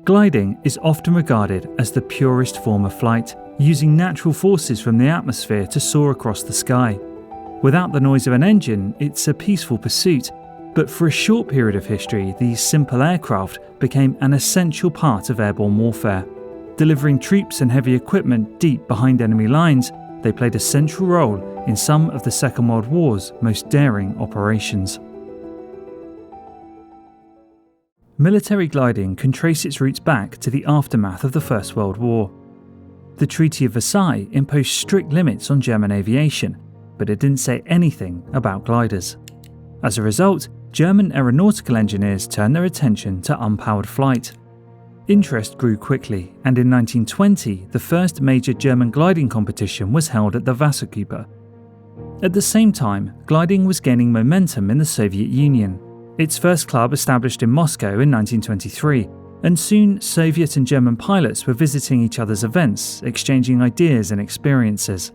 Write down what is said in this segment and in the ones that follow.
Gliding is often regarded as the purest form of flight, using natural forces from the atmosphere to soar across the sky. Without the noise of an engine, it's a peaceful pursuit, but for a short period of history, these simple aircraft became an essential part of airborne warfare. Delivering troops and heavy equipment deep behind enemy lines, they played a central role in some of the Second World War's most daring operations. Military gliding can trace its roots back to the aftermath of the First World War. The Treaty of Versailles imposed strict limits on German aviation, but it didn't say anything about gliders. As a result, German aeronautical engineers turned their attention to unpowered flight. Interest grew quickly, and in 1920, the first major German gliding competition was held at the Wasserkuppe. At the same time, gliding was gaining momentum in the Soviet Union. Its first club established in Moscow in 1923, and soon Soviet and German pilots were visiting each other's events, exchanging ideas and experiences.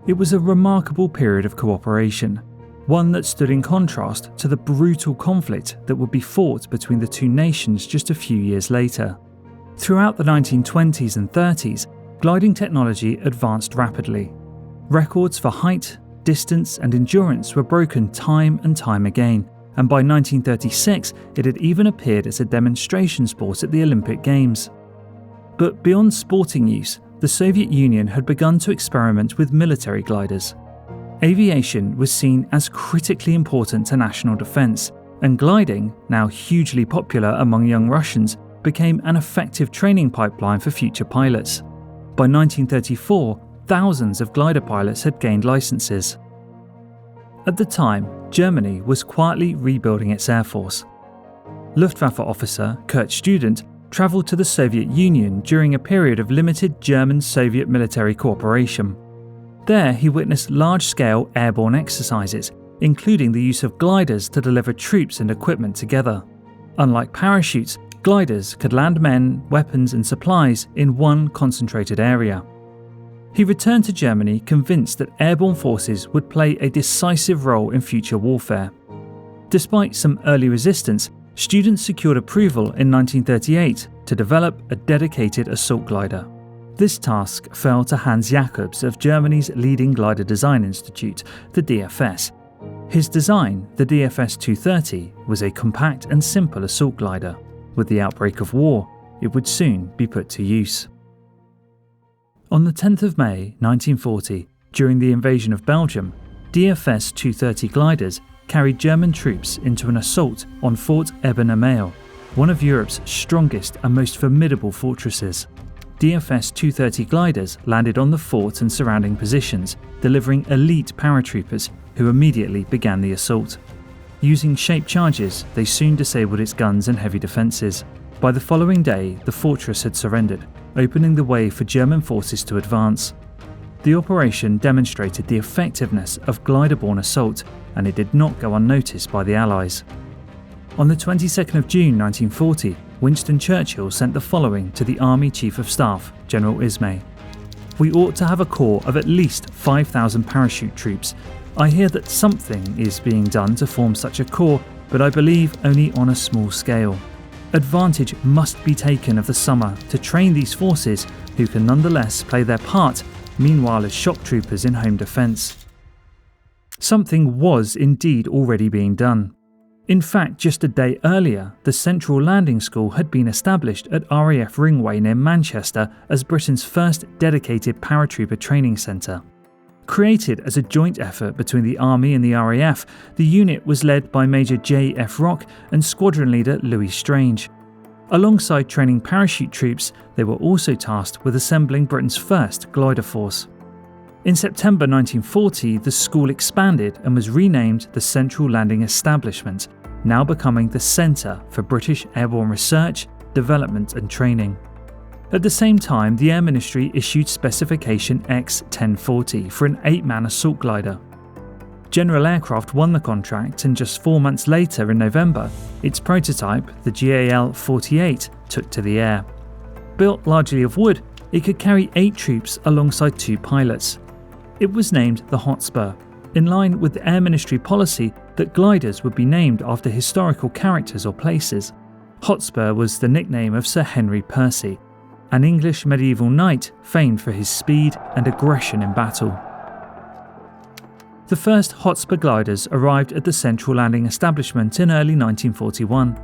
It was a remarkable period of cooperation, one that stood in contrast to the brutal conflict that would be fought between the two nations just a few years later. Throughout the 1920s and 30s, gliding technology advanced rapidly. Records for height, distance, and endurance were broken time and time again, and by 1936 it had even appeared as a demonstration sport at the Olympic Games. But beyond sporting use, the Soviet Union had begun to experiment with military gliders. Aviation was seen as critically important to national defense, and gliding, now hugely popular among young Russians, became an effective training pipeline for future pilots. By 1934, thousands of glider pilots had gained licenses. At the time, Germany was quietly rebuilding its air force. Luftwaffe officer Kurt Student travelled to the Soviet Union during a period of limited German-Soviet military cooperation. There he witnessed large-scale airborne exercises, including the use of gliders to deliver troops and equipment together. Unlike parachutes, gliders could land men, weapons and supplies in one concentrated area. He returned to Germany convinced that airborne forces would play a decisive role in future warfare. Despite some early resistance, Students secured approval in 1938 to develop a dedicated assault glider. This task fell to Hans Jacobs of Germany's leading glider design institute, the DFS. His design, the DFS 230, was a compact and simple assault glider. With the outbreak of war, it would soon be put to use. On the 10th of May 1940, during the invasion of Belgium, DFS 230 gliders carried German troops into an assault on Fort Eben-Emael, one of Europe's strongest and most formidable fortresses. DFS 230 gliders landed on the fort and surrounding positions, delivering elite paratroopers who immediately began the assault. Using shaped charges, they soon disabled its guns and heavy defences. By the following day, the fortress had surrendered, opening the way for German forces to advance. The operation demonstrated the effectiveness of glider-borne assault, and it did not go unnoticed by the Allies. On the 22nd of June 1940, Winston Churchill sent the following to the Army Chief of Staff, General Ismay. "We ought to have a corps of at least 5,000 parachute troops. I hear that something is being done to form such a corps, but I believe only on a small scale. Advantage must be taken of the summer to train these forces who can nonetheless play their part, meanwhile as shock troopers in home defence." Something was indeed already being done. In fact, just a day earlier, the Central Landing School had been established at RAF Ringway near Manchester as Britain's first dedicated paratrooper training centre. Created as a joint effort between the Army and the RAF, the unit was led by Major J.F. Rock and Squadron Leader Louis Strange. Alongside training parachute troops, they were also tasked with assembling Britain's first glider force. In September 1940, the school expanded and was renamed the Central Landing Establishment, now becoming the Centre for British Airborne Research, Development and Training. At the same time, the Air Ministry issued Specification X-1040 for an 8-man assault glider. General Aircraft won the contract, and just 4 months later in November, its prototype, the GAL-48, took to the air. Built largely of wood, it could carry 8 troops alongside 2 pilots. It was named the Hotspur, in line with the Air Ministry policy that gliders would be named after historical characters or places. Hotspur was the nickname of Sir Henry Percy, an English medieval knight famed for his speed and aggression in battle. The first Hotspur gliders arrived at the Central Landing Establishment in early 1941.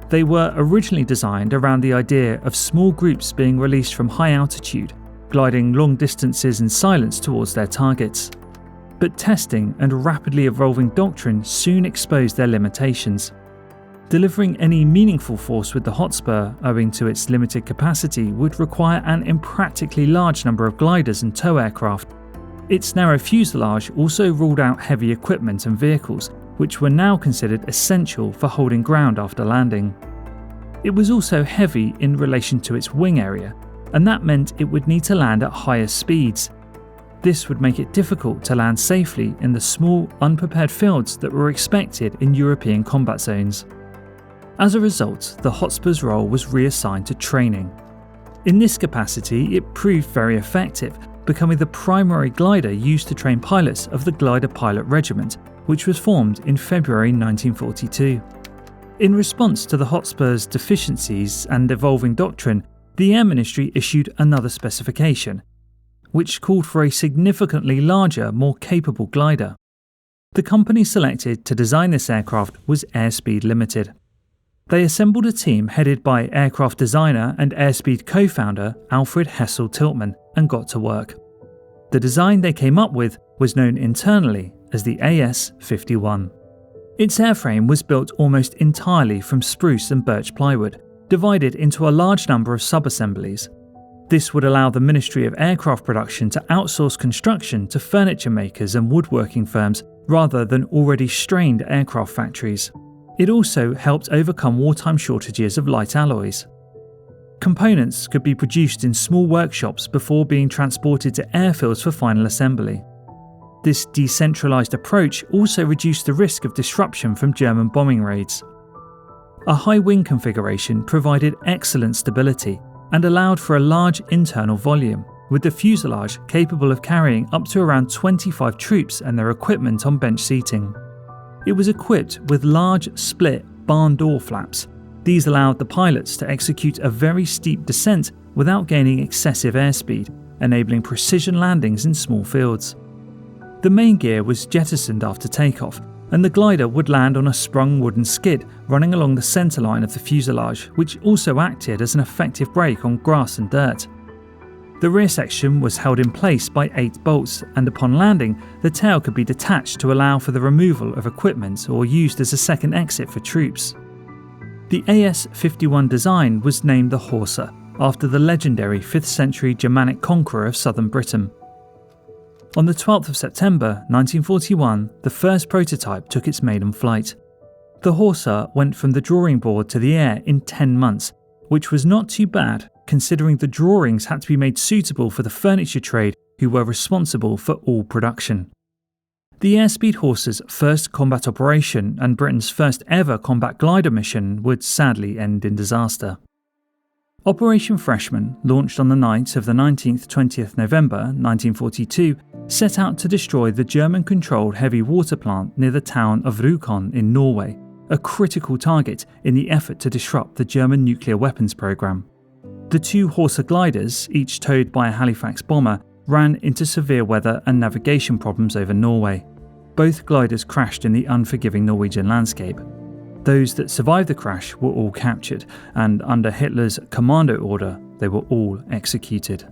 They were originally designed around the idea of small groups being released from high altitude, gliding long distances in silence towards their targets. But testing and rapidly evolving doctrine soon exposed their limitations. Delivering any meaningful force with the Hotspur, owing to its limited capacity, would require an impractically large number of gliders and tow aircraft. Its narrow fuselage also ruled out heavy equipment and vehicles, which were now considered essential for holding ground after landing. It was also heavy in relation to its wing area, and that meant it would need to land at higher speeds. This would make it difficult to land safely in the small, unprepared fields that were expected in European combat zones. As a result, the Hotspur's role was reassigned to training. In this capacity, it proved very effective, becoming the primary glider used to train pilots of the Glider Pilot Regiment, which was formed in February 1942. In response to the Hotspur's deficiencies and evolving doctrine, the Air Ministry issued another specification, which called for a significantly larger, more capable glider. The company selected to design this aircraft was Airspeed Limited. They assembled a team headed by aircraft designer and Airspeed co-founder Alfred Hessel Tiltman and got to work. The design they came up with was known internally as the AS-51. Its airframe was built almost entirely from spruce and birch plywood, divided into a large number of sub-assemblies. This would allow the Ministry of Aircraft Production to outsource construction to furniture makers and woodworking firms rather than already strained aircraft factories. It also helped overcome wartime shortages of light alloys. Components could be produced in small workshops before being transported to airfields for final assembly. This decentralised approach also reduced the risk of disruption from German bombing raids. A high wing configuration provided excellent stability and allowed for a large internal volume, with the fuselage capable of carrying up to around 25 troops and their equipment on bench seating. It was equipped with large split barn door flaps. These allowed the pilots to execute a very steep descent without gaining excessive airspeed, enabling precision landings in small fields. The main gear was jettisoned after takeoff, and the glider would land on a sprung wooden skid running along the centre line of the fuselage, which also acted as an effective brake on grass and dirt. The rear section was held in place by 8 bolts, and upon landing, the tail could be detached to allow for the removal of equipment or used as a second exit for troops. The AS-51 design was named the Horsa, after the legendary 5th century Germanic conqueror of southern Britain. On the 12th of September 1941, the first prototype took its maiden flight. The Horsa went from the drawing board to the air in 10 months, which was not too bad considering the drawings had to be made suitable for the furniture trade who were responsible for all production. The Airspeed Horsa's first combat operation and Britain's first ever combat glider mission would sadly end in disaster. Operation Freshman, launched on the night of the 19th-20th November 1942, set out to destroy the German-controlled heavy water plant near the town of Rjukan in Norway, a critical target in the effort to disrupt the German nuclear weapons program. The 2 Horsa gliders, each towed by a Halifax bomber, ran into severe weather and navigation problems over Norway. Both gliders crashed in the unforgiving Norwegian landscape. Those that survived the crash were all captured, and under Hitler's commando order, they were all executed.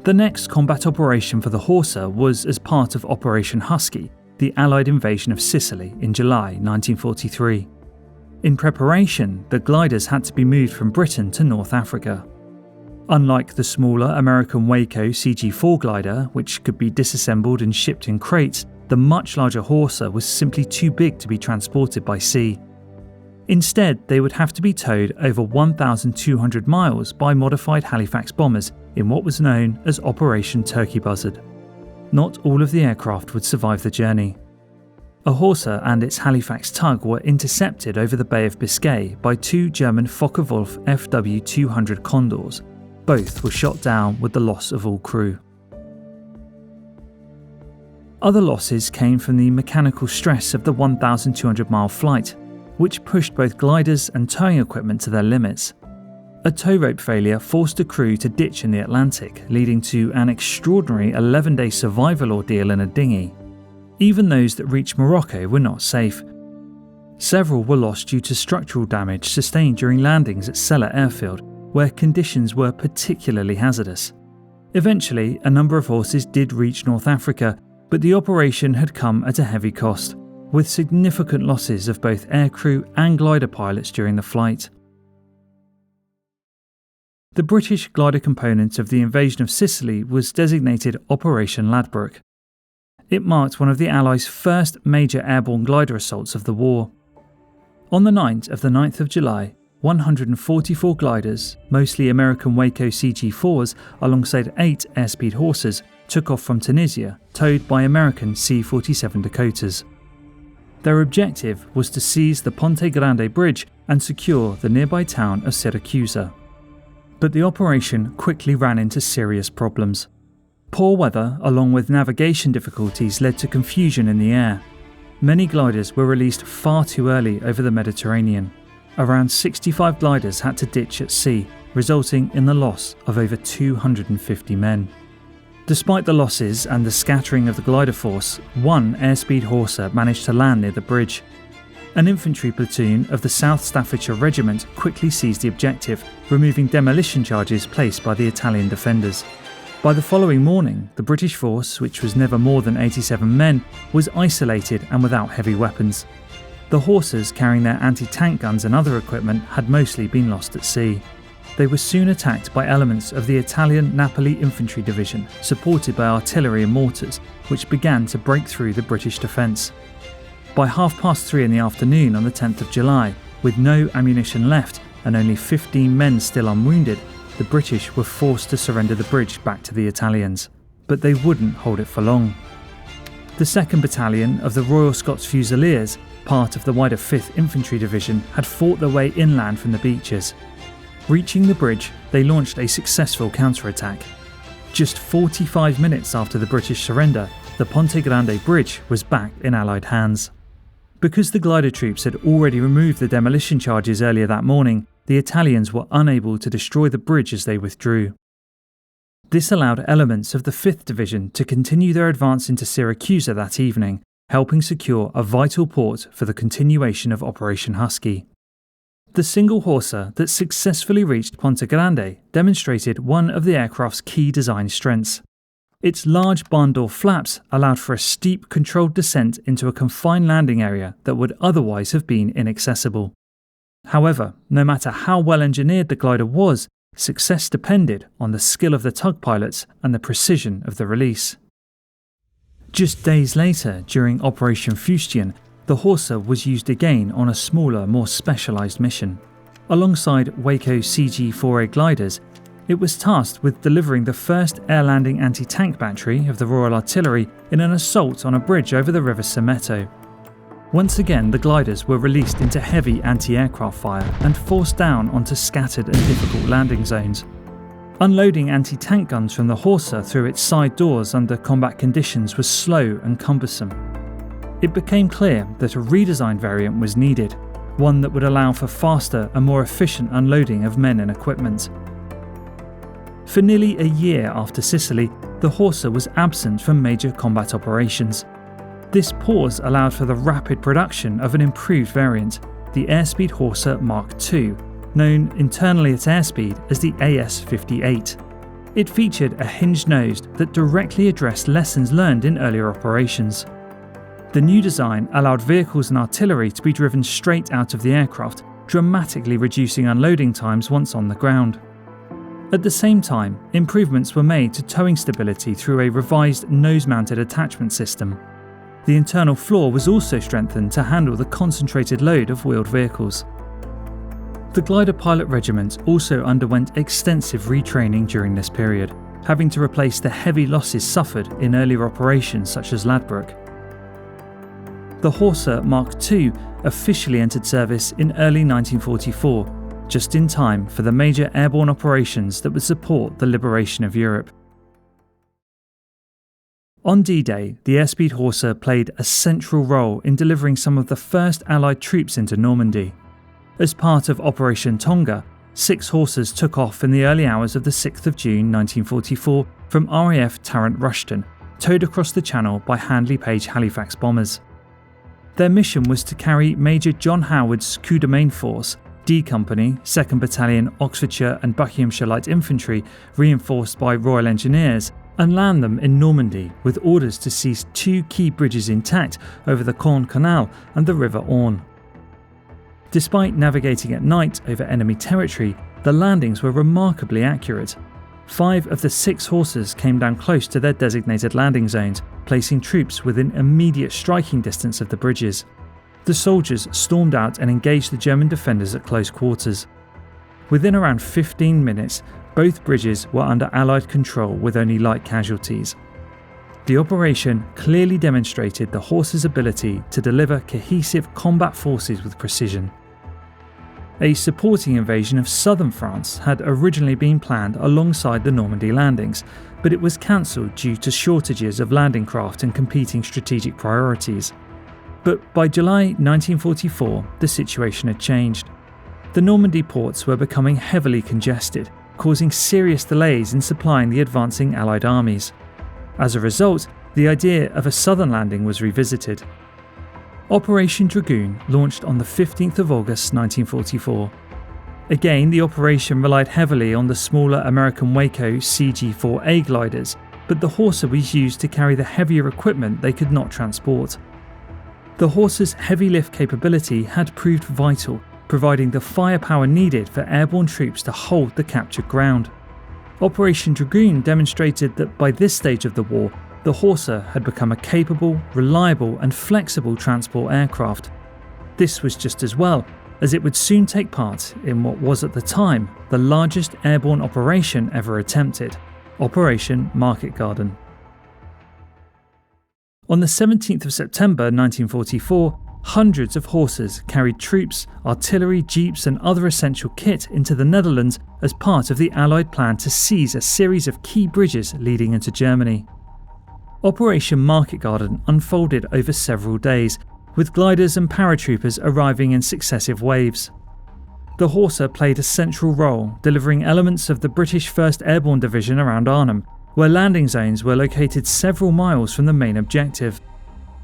The next combat operation for the Horsa was as part of Operation Husky, the Allied invasion of Sicily in July 1943. In preparation, the gliders had to be moved from Britain to North Africa. Unlike the smaller American Waco CG-4 glider, which could be disassembled and shipped in crates, the much larger Horsa was simply too big to be transported by sea. Instead, they would have to be towed over 1,200 miles by modified Halifax bombers in what was known as Operation Turkey Buzzard. Not all of the aircraft would survive the journey. A Horsa and its Halifax tug were intercepted over the Bay of Biscay by 2 German Focke-Wulf FW-200 Condors. Both were shot down with the loss of all crew. Other losses came from the mechanical stress of the 1,200-mile flight. which pushed both gliders and towing equipment to their limits. A tow rope failure forced a crew to ditch in the Atlantic, leading to an extraordinary 11-day survival ordeal in a dinghy. Even those that reached Morocco were not safe. Several were lost due to structural damage sustained during landings at Sella airfield, where conditions were particularly hazardous. Eventually, a number of horses did reach North Africa, but the operation had come at a heavy cost, with significant losses of both aircrew and glider pilots during the flight. The British glider component of the invasion of Sicily was designated Operation Ladbrook. It marked one of the Allies' first major airborne glider assaults of the war. On the night of the 9th of July, 144 gliders, mostly American Waco CG-4s alongside 8 Airspeed Horsas, took off from Tunisia, towed by American C-47 Dakotas. Their objective was to seize the Ponte Grande Bridge and secure the nearby town of Syracuse. But the operation quickly ran into serious problems. Poor weather, along with navigation difficulties, led to confusion in the air. Many gliders were released far too early over the Mediterranean. Around 65 gliders had to ditch at sea, resulting in the loss of over 250 men. Despite the losses and the scattering of the glider force, one Airspeed Horsa managed to land near the bridge. An infantry platoon of the South Staffordshire Regiment quickly seized the objective, removing demolition charges placed by the Italian defenders. By the following morning, the British force, which was never more than 87 men, was isolated and without heavy weapons. The Horsas carrying their anti-tank guns and other equipment had mostly been lost at sea. They were soon attacked by elements of the Italian Napoli Infantry Division, supported by artillery and mortars, which began to break through the British defence. By 3:30 in the afternoon on the 10th of July, with no ammunition left and only 15 men still unwounded, the British were forced to surrender the bridge back to the Italians. But they wouldn't hold it for long. The 2nd Battalion of the Royal Scots Fusiliers, part of the wider 5th Infantry Division, had fought their way inland from the beaches. Reaching the bridge, they launched a successful counterattack. Just 45 minutes after the British surrender, the Ponte Grande Bridge was back in Allied hands. Because the glider troops had already removed the demolition charges earlier that morning, the Italians were unable to destroy the bridge as they withdrew. This allowed elements of the 5th Division to continue their advance into Syracuse that evening, helping secure a vital port for the continuation of Operation Husky. The single Horsa that successfully reached Ponte Grande demonstrated one of the aircraft's key design strengths. Its large barn door flaps allowed for a steep, controlled descent into a confined landing area that would otherwise have been inaccessible. However, no matter how well engineered the glider was, success depended on the skill of the tug pilots and the precision of the release. Just days later, during Operation Fustian, the Horsa was used again on a smaller, more specialised mission. Alongside Waco CG-4A gliders, it was tasked with delivering the first air-landing anti-tank battery of the Royal Artillery in an assault on a bridge over the River Semeto. Once again, the gliders were released into heavy anti-aircraft fire and forced down onto scattered and difficult landing zones. Unloading anti-tank guns from the Horsa through its side doors under combat conditions was slow and cumbersome. It became clear that a redesigned variant was needed, one that would allow for faster and more efficient unloading of men and equipment. For nearly a year after Sicily, the Horsa was absent from major combat operations. This pause allowed for the rapid production of an improved variant, the Airspeed Horsa Mark II, known internally at Airspeed as the AS-58. It featured a hinged nose that directly addressed lessons learned in earlier operations. The new design allowed vehicles and artillery to be driven straight out of the aircraft, dramatically reducing unloading times once on the ground. At the same time, improvements were made to towing stability through a revised nose-mounted attachment system. The internal floor was also strengthened to handle the concentrated load of wheeled vehicles. The Glider Pilot Regiment also underwent extensive retraining during this period, having to replace the heavy losses suffered in earlier operations such as Ladbrook. The Horsa Mark II officially entered service in early 1944, just in time for the major airborne operations that would support the liberation of Europe. On D-Day, the Airspeed Horsa played a central role in delivering some of the first Allied troops into Normandy. As part of Operation Tonga, 6 Horsas took off in the early hours of the 6th of June 1944 from RAF Tarrant Rushton, towed across the Channel by Handley Page Halifax bombers. Their mission was to carry Major John Howard's Coup de Main Force, D Company, 2nd Battalion Oxfordshire and Buckinghamshire Light Infantry, reinforced by Royal Engineers, and land them in Normandy with orders to seize 2 key bridges intact over the Caen Canal and the River Orne. Despite navigating at night over enemy territory, the landings were remarkably accurate. 5 of the 6 Horsas came down close to their designated landing zones, placing troops within immediate striking distance of the bridges. The soldiers stormed out and engaged the German defenders at close quarters. Within around 15 minutes, both bridges were under Allied control with only light casualties. The operation clearly demonstrated the Horsa's ability to deliver cohesive combat forces with precision. A supporting invasion of southern France had originally been planned alongside the Normandy landings, but it was cancelled due to shortages of landing craft and competing strategic priorities. But by July 1944, the situation had changed. The Normandy ports were becoming heavily congested, causing serious delays in supplying the advancing Allied armies. As a result, the idea of a southern landing was revisited. Operation Dragoon launched on the 15th of August 1944. Again, the operation relied heavily on the smaller American Waco CG-4A gliders, but the Horsa was used to carry the heavier equipment they could not transport. The Horsa's heavy lift capability had proved vital, providing the firepower needed for airborne troops to hold the captured ground. Operation Dragoon demonstrated that by this stage of the war, the Horsa had become a capable, reliable and flexible transport aircraft. This was just as well, as it would soon take part in what was at the time the largest airborne operation ever attempted, Operation Market Garden. On the 17th of September 1944, hundreds of Horsas carried troops, artillery, jeeps and other essential kit into the Netherlands as part of the Allied plan to seize a series of key bridges leading into Germany. Operation Market Garden unfolded over several days, with gliders and paratroopers arriving in successive waves. The Horsa played a central role, delivering elements of the British 1st Airborne Division around Arnhem, where landing zones were located several miles from the main objective.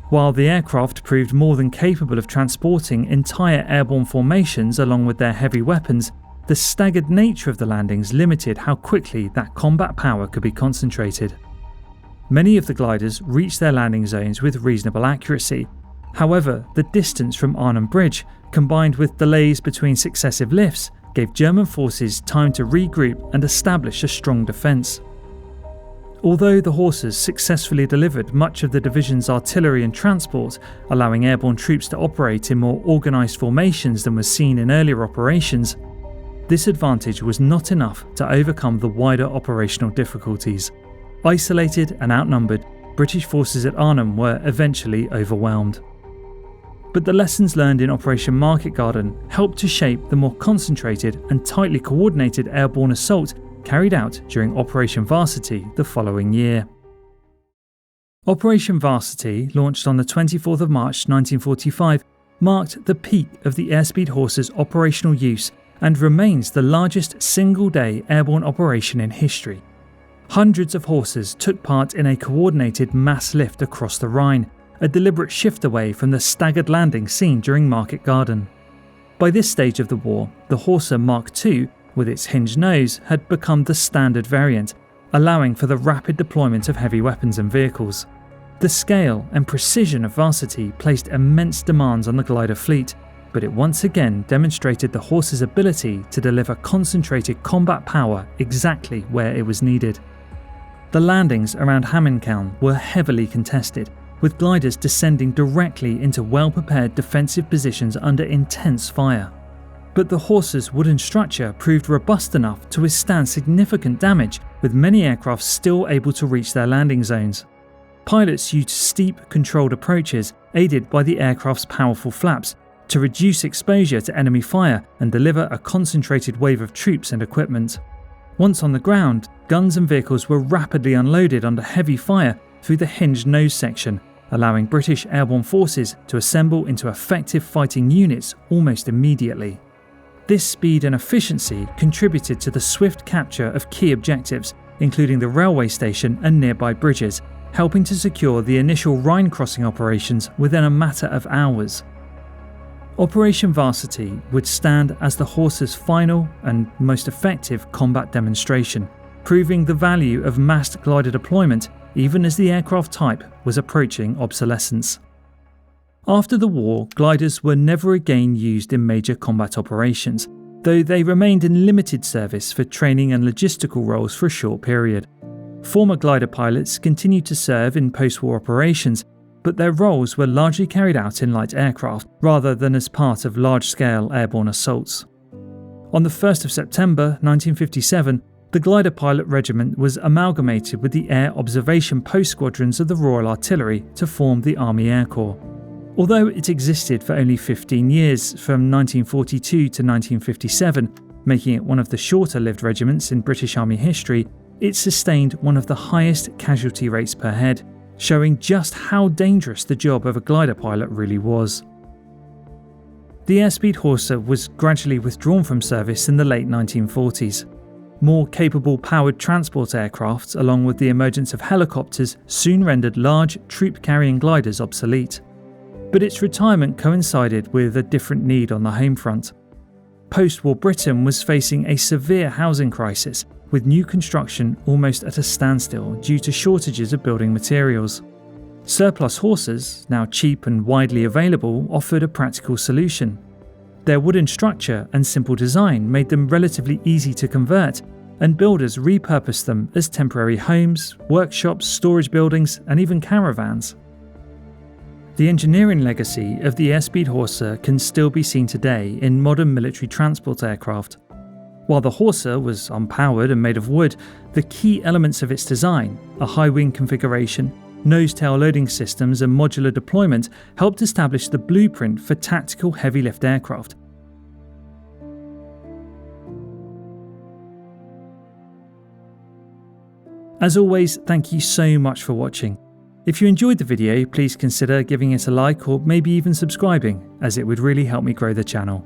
While the aircraft proved more than capable of transporting entire airborne formations along with their heavy weapons, the staggered nature of the landings limited how quickly that combat power could be concentrated. Many of the gliders reached their landing zones with reasonable accuracy. However, the distance from Arnhem Bridge, combined with delays between successive lifts, gave German forces time to regroup and establish a strong defence. Although the Horsas successfully delivered much of the division's artillery and transport, allowing airborne troops to operate in more organised formations than was seen in earlier operations, this advantage was not enough to overcome the wider operational difficulties. Isolated and outnumbered, British forces at Arnhem were eventually overwhelmed. But the lessons learned in Operation Market Garden helped to shape the more concentrated and tightly coordinated airborne assault carried out during Operation Varsity the following year. Operation Varsity, launched on the 24th of March 1945, marked the peak of the Airspeed Horsa's operational use and remains the largest single-day airborne operation in history. Hundreds of Horsas took part in a coordinated mass lift across the Rhine, a deliberate shift away from the staggered landing seen during Market Garden. By this stage of the war, the Horsa Mark II, with its hinged nose, had become the standard variant, allowing for the rapid deployment of heavy weapons and vehicles. The scale and precision of Varsity placed immense demands on the glider fleet, but it once again demonstrated the Horsa's ability to deliver concentrated combat power exactly where it was needed. The landings around Hammenkeln were heavily contested, with gliders descending directly into well-prepared defensive positions under intense fire. But the Horsa's wooden structure proved robust enough to withstand significant damage, with many aircraft still able to reach their landing zones. Pilots used steep, controlled approaches, aided by the aircraft's powerful flaps, to reduce exposure to enemy fire and deliver a concentrated wave of troops and equipment. Once on the ground, guns and vehicles were rapidly unloaded under heavy fire, through the hinged nose section, allowing British airborne forces to assemble into effective fighting units almost immediately. This speed and efficiency contributed to the swift capture of key objectives, including the railway station and nearby bridges, helping to secure the initial Rhine crossing operations within a matter of hours. Operation Varsity would stand as the Horsa's final and most effective combat demonstration, proving the value of massed glider deployment even as the aircraft type was approaching obsolescence. After the war, gliders were never again used in major combat operations, though they remained in limited service for training and logistical roles for a short period. Former glider pilots continued to serve in post-war operations, but their roles were largely carried out in light aircraft rather than as part of large-scale airborne assaults. On the 1st of September 1957, the Glider Pilot Regiment was amalgamated with the Air Observation Post Squadrons of the Royal Artillery to form the Army Air Corps. Although it existed for only 15 years, from 1942 to 1957, making it one of the shorter-lived regiments in British Army history, it sustained one of the highest casualty rates per head, showing just how dangerous the job of a glider pilot really was. The Airspeed Horsa was gradually withdrawn from service in the late 1940s. More capable powered transport aircraft, along with the emergence of helicopters, soon rendered large, troop-carrying gliders obsolete. But its retirement coincided with a different need on the home front. Post-war Britain was facing a severe housing crisis, with new construction almost at a standstill due to shortages of building materials. Surplus Horsas, now cheap and widely available, offered a practical solution. Their wooden structure and simple design made them relatively easy to convert, and builders repurposed them as temporary homes, workshops, storage buildings, and even caravans. The engineering legacy of the Airspeed Horsa can still be seen today in modern military transport aircraft. While the Horsa was unpowered and made of wood, the key elements of its design, a high wing configuration, nose-tail loading systems and modular deployment, helped establish the blueprint for tactical heavy-lift aircraft. As always, thank you so much for watching. If you enjoyed the video, please consider giving it a like or maybe even subscribing, as it would really help me grow the channel.